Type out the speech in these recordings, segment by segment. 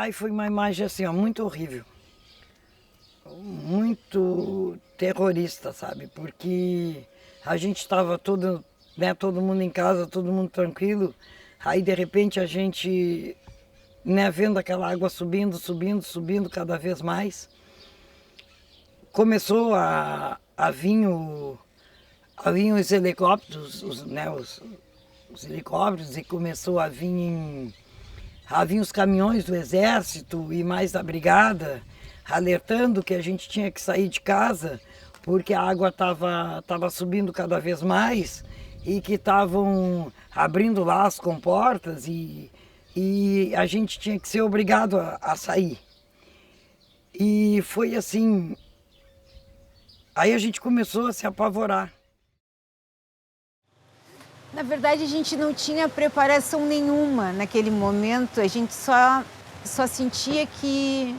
Aí foi uma imagem assim, ó, muito horrível. Muito terrorista, sabe? Porque a gente estava todo, né, todo mundo em casa, todo mundo tranquilo. Aí de repente a gente, né, vendo aquela água subindo, subindo, subindo cada vez mais, começou a vir os helicópteros, os helicópteros, e começou a vir os caminhões do exército e mais da brigada, alertando que a gente tinha que sair de casa porque a água estava subindo cada vez mais e que estavam abrindo lá as comportas e a gente tinha que ser obrigado a sair. E foi assim, aí a gente começou a se apavorar. Na verdade, a gente não tinha preparação nenhuma naquele momento, a gente só sentia que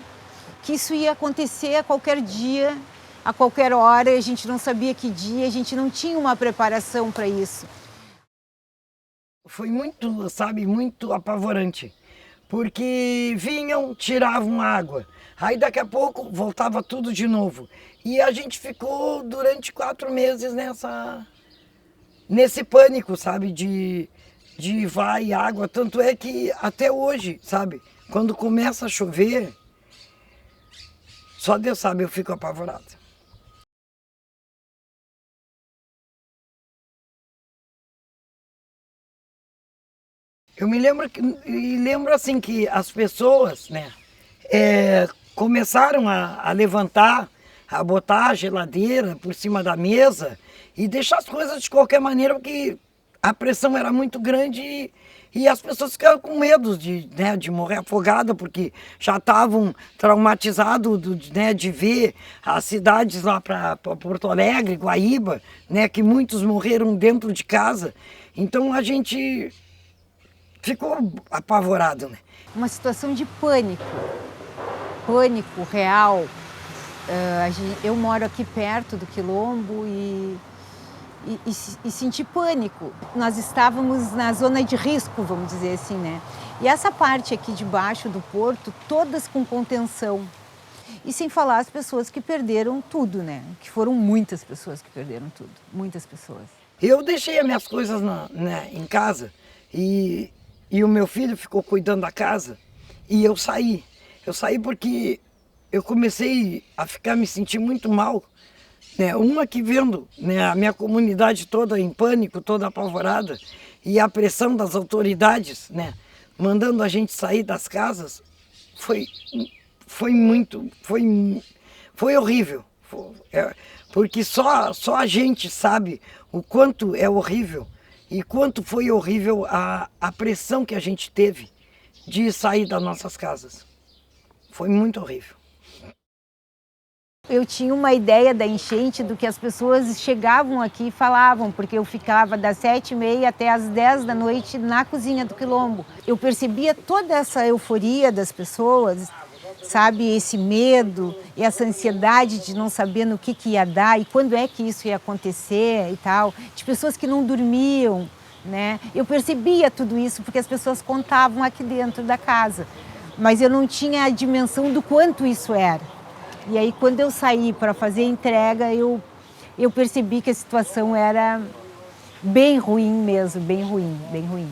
isso ia acontecer a qualquer dia, a qualquer hora, a gente não sabia que dia, a gente não tinha uma preparação para isso. Foi muito, sabe, muito apavorante, porque vinham, tiravam água, aí daqui a pouco voltava tudo de novo. E a gente ficou durante 4 meses nesse pânico, sabe, de vai água. Tanto é que até hoje, sabe, quando começa a chover, só Deus sabe, eu fico apavorada. Eu me lembro lembro assim que as pessoas, né, começaram a levantar, a botar a geladeira por cima da mesa e deixar as coisas de qualquer maneira, porque a pressão era muito grande e as pessoas ficaram com medo né, de morrer afogada, porque já estavam traumatizados, né, de ver as cidades lá para Porto Alegre, Guaíba, né, que muitos morreram dentro de casa. Então a gente ficou apavorado, né? Uma situação de pânico, pânico real. Eu moro aqui perto do Quilombo e senti pânico. Nós estávamos na zona de risco, vamos dizer assim, né? E essa parte aqui de baixo do porto, todas com contenção. E sem falar as pessoas que perderam tudo, né? Que foram muitas pessoas que perderam tudo, muitas pessoas. Eu deixei as minhas coisas em casa e o meu filho ficou cuidando da casa e eu saí. Eu saí porque eu comecei a me sentir muito mal, né? Uma que vendo, né, a minha comunidade toda em pânico, toda apavorada, e a pressão das autoridades, né, mandando a gente sair das casas, foi horrível. Porque só a gente sabe o quanto é horrível e quanto foi horrível a pressão que a gente teve de sair das nossas casas. Foi muito horrível. Eu tinha uma ideia da enchente, do que as pessoas chegavam aqui e falavam, porque eu ficava das 7h30 até as 10 da noite na cozinha do Quilombo. Eu percebia toda essa euforia das pessoas, sabe, esse medo e essa ansiedade de não saber no que ia dar e quando é que isso ia acontecer e tal, de pessoas que não dormiam, né? Eu percebia tudo isso porque as pessoas contavam aqui dentro da casa, mas eu não tinha a dimensão do quanto isso era. E aí, quando eu saí para fazer a entrega, eu percebi que a situação era bem ruim mesmo, bem ruim, bem ruim.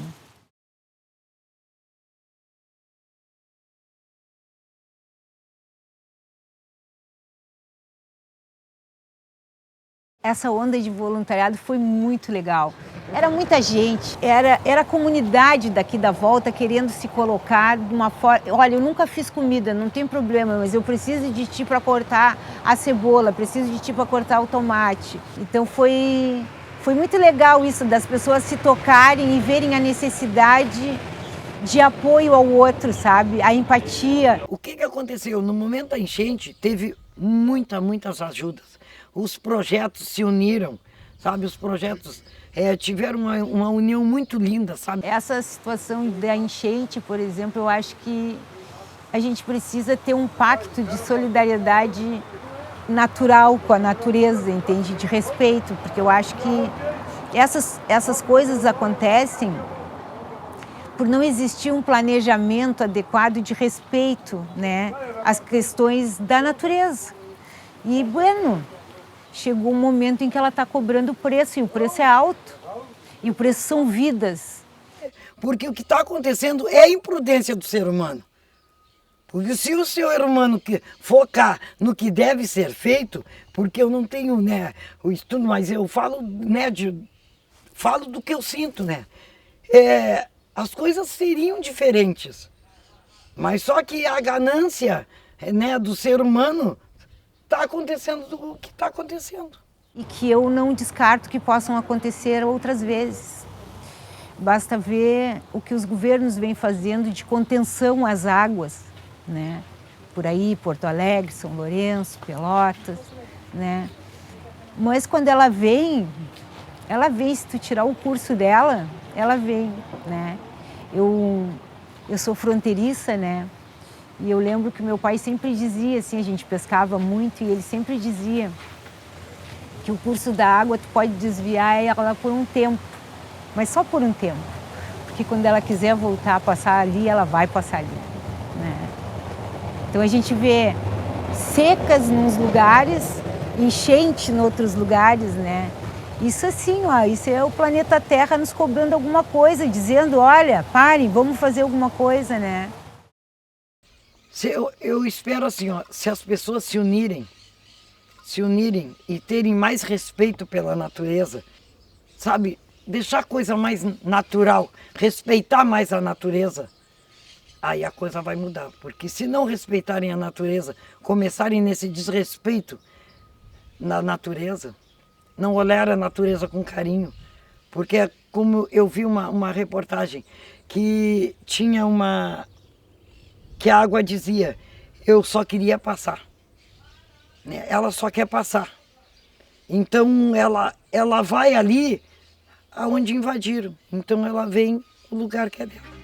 Essa onda de voluntariado foi muito legal. Era muita gente, era a comunidade daqui da volta querendo se colocar de uma forma... Olha, eu nunca fiz comida, não tem problema, mas eu preciso de ti para cortar a cebola, preciso de ti para cortar o tomate. Então foi muito legal isso, das pessoas se tocarem e verem a necessidade de apoio ao outro, sabe? A empatia. O que aconteceu? No momento da enchente, teve muitas ajudas. Os projetos se uniram, sabe? Os projetos tiveram uma união muito linda, sabe? Essa situação da enchente, por exemplo, eu acho que a gente precisa ter um pacto de solidariedade natural com a natureza, entende? De respeito, porque eu acho que essas coisas acontecem por não existir um planejamento adequado de respeito, né, às questões da natureza. E, bueno, chegou um momento em que ela está cobrando o preço, e o preço é alto, e o preço são vidas. Porque o que está acontecendo é a imprudência do ser humano. Porque se o ser humano focar no que deve ser feito, porque eu não tenho, né, o estudo, mas eu falo, né, falo do que eu sinto, né? As coisas seriam diferentes. Mas só que a ganância, né, do ser humano está acontecendo o que está acontecendo. E que eu não descarto que possam acontecer outras vezes. Basta ver o que os governos vêm fazendo de contenção às águas, né? Por aí, Porto Alegre, São Lourenço, Pelotas, né? Mas quando ela vem, se tu tirar o curso dela, ela vem, né? Eu sou fronteiriça, né? E eu lembro que meu pai sempre dizia, assim, a gente pescava muito, e ele sempre dizia que o curso da água tu pode desviar ela por um tempo, mas só por um tempo, porque quando ela quiser voltar a passar ali, ela vai passar ali, né? Então a gente vê secas nos lugares, enchente em outros lugares, né? Isso assim, ó, isso é o planeta Terra nos cobrando alguma coisa, dizendo, olha, parem, vamos fazer alguma coisa, né? Eu espero assim, ó, se as pessoas se unirem e terem mais respeito pela natureza, sabe? Deixar a coisa mais natural, respeitar mais a natureza, aí a coisa vai mudar. Porque se não respeitarem a natureza, começarem nesse desrespeito na natureza, não olhar a natureza com carinho, porque é como eu vi uma reportagem que tinha que a água dizia, eu só queria passar, né? Ela só quer passar, então ela vai ali aonde invadiram, então ela vem o lugar que é dela.